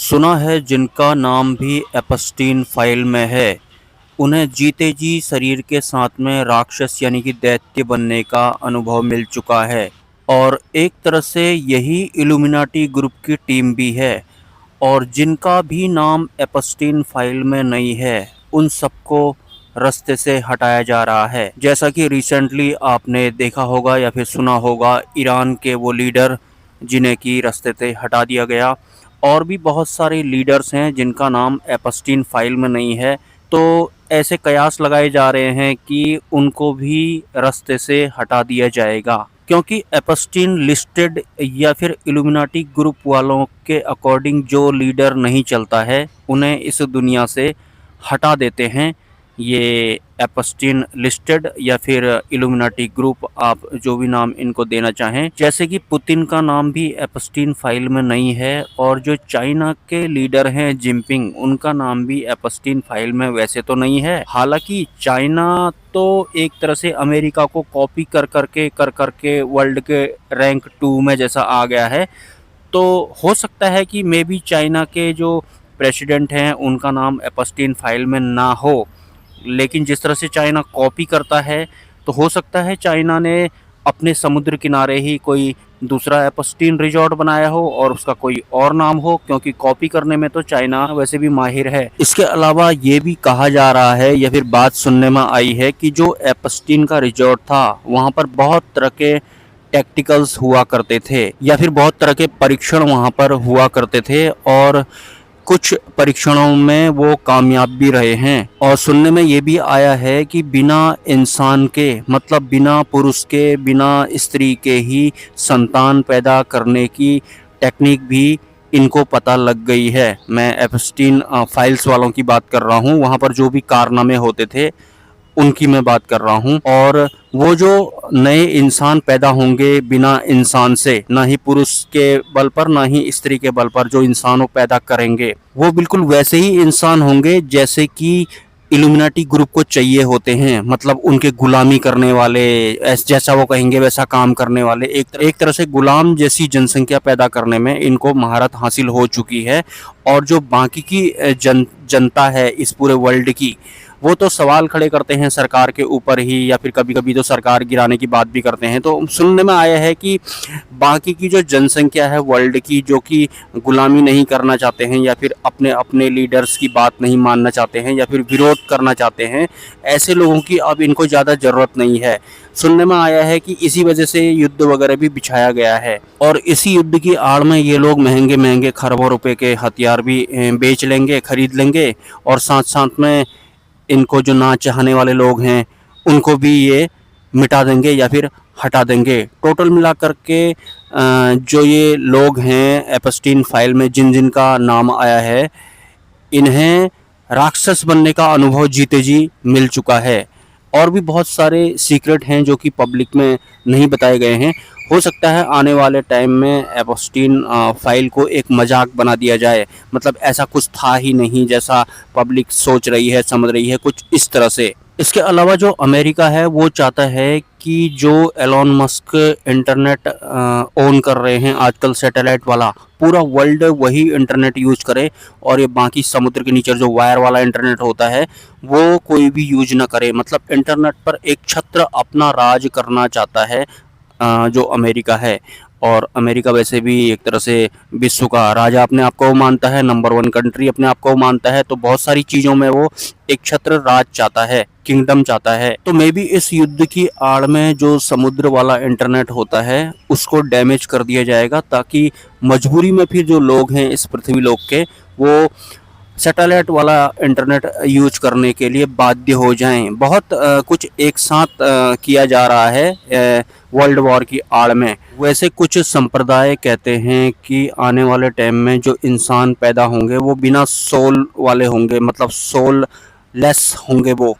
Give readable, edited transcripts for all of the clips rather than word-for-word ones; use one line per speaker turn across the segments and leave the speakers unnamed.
सुना है जिनका नाम भी एपस्टीन फाइल में है, उन्हें जीते जी शरीर के साथ में राक्षस यानी कि दैत्य बनने का अनुभव मिल चुका है। और एक तरह से यही इल्यूमिनाटी ग्रुप की टीम भी है। और जिनका भी नाम एपस्टीन फाइल में नहीं है, उन सबको रास्ते से हटाया जा रहा है। जैसा कि रिसेंटली आपने देखा होगा या फिर सुना होगा, ईरान के वो लीडर जिन्हें कि रास्ते से हटा दिया गया। और भी बहुत सारे लीडर्स हैं जिनका नाम एपस्टीन फाइल में नहीं है। तो ऐसे कयास लगाए जा रहे हैं कि उनको भी रास्ते से हटा दिया जाएगा, क्योंकि एपस्टीन लिस्टेड या फिर इल्यूमिनाटी ग्रुप वालों के अकॉर्डिंग जो लीडर नहीं चलता है, उन्हें इस दुनिया से हटा देते हैं। ये एपस्टीन लिस्टेड या फिर इल्यूमिनाटी ग्रुप, आप जो भी नाम इनको देना चाहें। जैसे कि पुतिन का नाम भी एपस्टीन फाइल में नहीं है, और जो चाइना के लीडर हैं जिनपिंग, उनका नाम भी एपस्टीन फाइल में वैसे तो नहीं है। हालांकि चाइना तो एक तरह से अमेरिका को कॉपी कर करके वर्ल्ड के रैंक 2 में जैसा आ गया है। तो हो सकता है कि मे बी चाइना के जो प्रेसिडेंट हैं उनका नाम एपस्टीन फाइल में ना हो, लेकिन जिस तरह से चाइना कॉपी करता है, तो हो सकता है चाइना ने अपने समुद्र किनारे ही कोई दूसरा एपस्टीन रिजॉर्ट बनाया हो और उसका कोई और नाम हो, क्योंकि कॉपी करने में तो चाइना वैसे भी माहिर है। इसके अलावा ये भी कहा जा रहा है या फिर बात सुनने में आई है कि जो एपस्टीन का रिजॉर्ट था, वहाँ पर बहुत तरह के टैक्टिकल्स हुआ करते थे या फिर बहुत तरह के परीक्षण वहाँ पर हुआ करते थे, और कुछ परीक्षणों में वो कामयाब भी रहे हैं। और सुनने में ये भी आया है कि बिना इंसान के, मतलब बिना पुरुष के, बिना स्त्री के ही संतान पैदा करने की टेक्निक भी इनको पता लग गई है। मैं एपस्टीन फाइल्स वालों की बात कर रहा हूँ, वहाँ पर जो भी कारनामे होते थे उनकी मैं बात कर रहा हूँ। और वो जो नए इंसान पैदा होंगे बिना इंसान से, ना ही पुरुष के बल पर ना ही स्त्री के बल पर, जो इंसानों पैदा करेंगे वो बिल्कुल वैसे ही इंसान होंगे जैसे कि इल्यूमिनाटी ग्रुप को चाहिए होते हैं। मतलब उनके गुलामी करने वाले, जैसा वो कहेंगे वैसा काम करने वाले, एक तरह से गुलाम जैसी जनसंख्या पैदा करने में इनको महारत हासिल हो चुकी है। और जो बाकी की जनता है इस पूरे वर्ल्ड की, वो तो सवाल खड़े करते हैं सरकार के ऊपर ही, या फिर कभी कभी तो सरकार गिराने की बात भी करते हैं। तो सुनने में आया है कि बाकी की जो जनसंख्या है वर्ल्ड की, जो कि गुलामी नहीं करना चाहते हैं या फिर अपने अपने लीडर्स की बात नहीं मानना चाहते हैं या फिर विरोध करना चाहते हैं, ऐसे लोगों की अब इनको ज़्यादा ज़रूरत नहीं है। सुनने में आया है कि इसी वजह से युद्ध वगैरह भी बिछाया गया है, और इसी युद्ध की आड़ में ये लोग महंगे महंगे खरबों रुपए के हथियार भी बेच लेंगे, खरीद लेंगे, और साथ साथ में इनको जो ना चाहने वाले लोग हैं उनको भी ये मिटा देंगे या फिर हटा देंगे। टोटल मिलाकर के जो ये लोग हैं एपस्टीन फाइल में जिन जिन का नाम आया है, इन्हें राक्षस बनने का अनुभव जीते जी मिल चुका है। और भी बहुत सारे सीक्रेट हैं जो कि पब्लिक में नहीं बताए गए हैं। हो सकता है आने वाले टाइम में एपस्टीन फाइल को एक मजाक बना दिया जाए, मतलब ऐसा कुछ था ही नहीं जैसा पब्लिक सोच रही है, समझ रही है, कुछ इस तरह से। इसके अलावा जो अमेरिका है वो चाहता है कि जो एलोन मस्क इंटरनेट ओन कर रहे हैं आजकल, सैटेलाइट वाला, पूरा वर्ल्ड वही इंटरनेट यूज करे, और ये बाकी समुद्र के नीचे जो वायर वाला इंटरनेट होता है वो कोई भी यूज ना करे। मतलब इंटरनेट पर एक छत्र अपना राज करना चाहता है जो अमेरिका है। और अमेरिका वैसे भी एक तरह से विश्व का राजा अपने आप को मानता है, नंबर 1 कंट्री अपने आप को मानता है। तो बहुत सारी चीज़ों में वो एक छत्र राज चाहता है, किंगडम चाहता है। तो मे बी इस युद्ध की आड़ में जो समुद्र वाला इंटरनेट होता है उसको डैमेज कर दिया जाएगा, ताकि मजबूरी में फिर जो लोग हैं इस पृथ्वी लोक के, वो सैटेलाइट वाला इंटरनेट यूज करने के लिए बाध्य हो जाएं। बहुत कुछ एक साथ किया जा रहा है वर्ल्ड वॉर की आड़ में। वैसे कुछ संप्रदाय कहते हैं कि आने वाले टाइम में जो इंसान पैदा होंगे वो बिना सोल वाले होंगे, मतलब सोल लेस होंगे वो।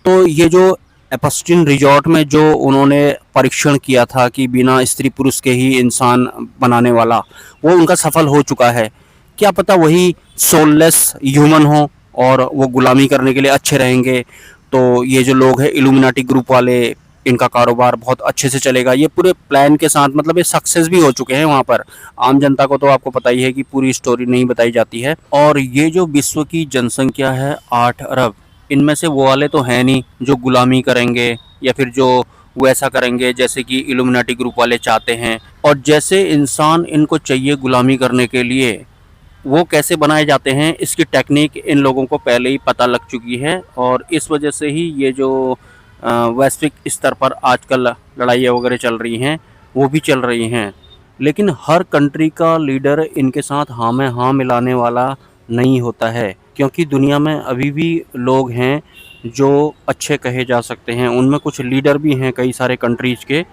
तो ये जो एपस्टीन रिजॉर्ट में जो उन्होंने परीक्षण किया था कि बिना स्त्री पुरुष के ही इंसान बनाने वाला, वो उनका सफल हो चुका है। क्या पता वही सोललेस ह्यूमन हो और वो गुलामी करने के लिए अच्छे रहेंगे। तो ये जो लोग हैं इल्यूमिनाटी ग्रुप वाले, इनका कारोबार बहुत अच्छे से चलेगा। ये पूरे प्लान के साथ मतलब ये सक्सेस भी हो चुके हैं वहाँ पर। आम जनता को तो आपको पता ही है कि पूरी स्टोरी नहीं बताई जाती है। और ये जो विश्व की जनसंख्या है 8 अरब, इनमें से वो वाले तो हैं नहीं जो गुलामी करेंगे या फिर जो वैसा करेंगे जैसे कि इल्यूमिनाटी ग्रुप वाले चाहते हैं। और जैसे इंसान इनको चाहिए गुलामी करने के लिए, वो कैसे बनाए जाते हैं इसकी टेक्निक इन लोगों को पहले ही पता लग चुकी है। और इस वजह से ही ये जो वैश्विक स्तर पर आजकल लड़ाइयाँ वगैरह चल रही हैं वो भी चल रही हैं। लेकिन हर कंट्री का लीडर इनके साथ हाँ में हाँ मिलाने वाला नहीं होता है, क्योंकि दुनिया में अभी भी लोग हैं जो अच्छे कहे जा सकते हैं। उनमें कुछ लीडर भी हैं कई सारे कंट्रीज के,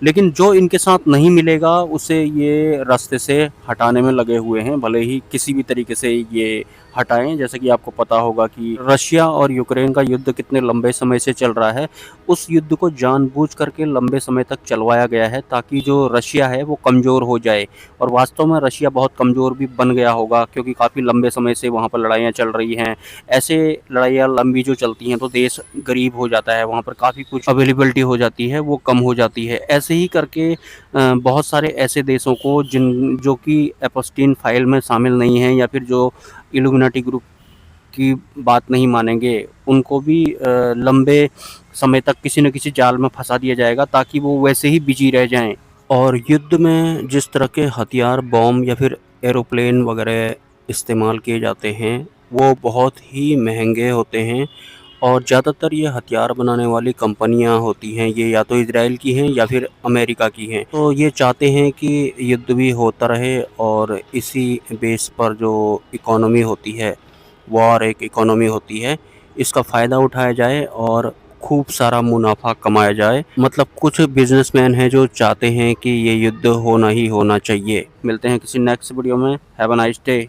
लेकिन जो इनके साथ नहीं मिलेगा उसे ये रास्ते से हटाने में लगे हुए हैं, भले ही किसी भी तरीके से ये हटाएं। जैसे कि आपको पता होगा कि रशिया और यूक्रेन का युद्ध कितने लंबे समय से चल रहा है। उस युद्ध को जानबूझ करके लंबे समय तक चलवाया गया है ताकि जो रशिया है वो कमज़ोर हो जाए। और वास्तव में रशिया बहुत कमज़ोर भी बन गया होगा, क्योंकि काफ़ी लंबे समय से वहाँ पर लड़ाइयाँ चल रही हैं। ऐसे लड़ाइयाँ लंबी जो चलती हैं तो देश गरीब हो जाता है, वहाँ पर काफ़ी कुछ अवेलेबिलिटी हो जाती है वो कम हो जाती है। ऐसे ही करके बहुत सारे ऐसे देशों को जो कि एपस्टीन फाइल में शामिल नहीं हैं या फिर जो इल्यूमिनाटी ग्रुप की बात नहीं मानेंगे, उनको भी लंबे समय तक किसी न किसी जाल में फंसा दिया जाएगा ताकि वो वैसे ही बिजी रह जाएं। और युद्ध में जिस तरह के हथियार, बॉम्ब या फिर एरोप्लेन वगैरह इस्तेमाल किए जाते हैं वो बहुत ही महंगे होते हैं। और ज़्यादातर ये हथियार बनाने वाली कंपनियां होती हैं, ये या तो इजराइल की हैं या फिर अमेरिका की हैं। तो ये चाहते हैं कि युद्ध भी होता रहे और इसी बेस पर जो इकोनॉमी होती है, वॉर एक इकोनॉमी होती है, इसका फ़ायदा उठाया जाए और खूब सारा मुनाफा कमाया जाए। मतलब कुछ बिजनेसमैन हैं जो चाहते हैं कि ये युद्ध होना ही होना चाहिए। मिलते हैं किसी नेक्स्ट वीडियो में। Have a nice day.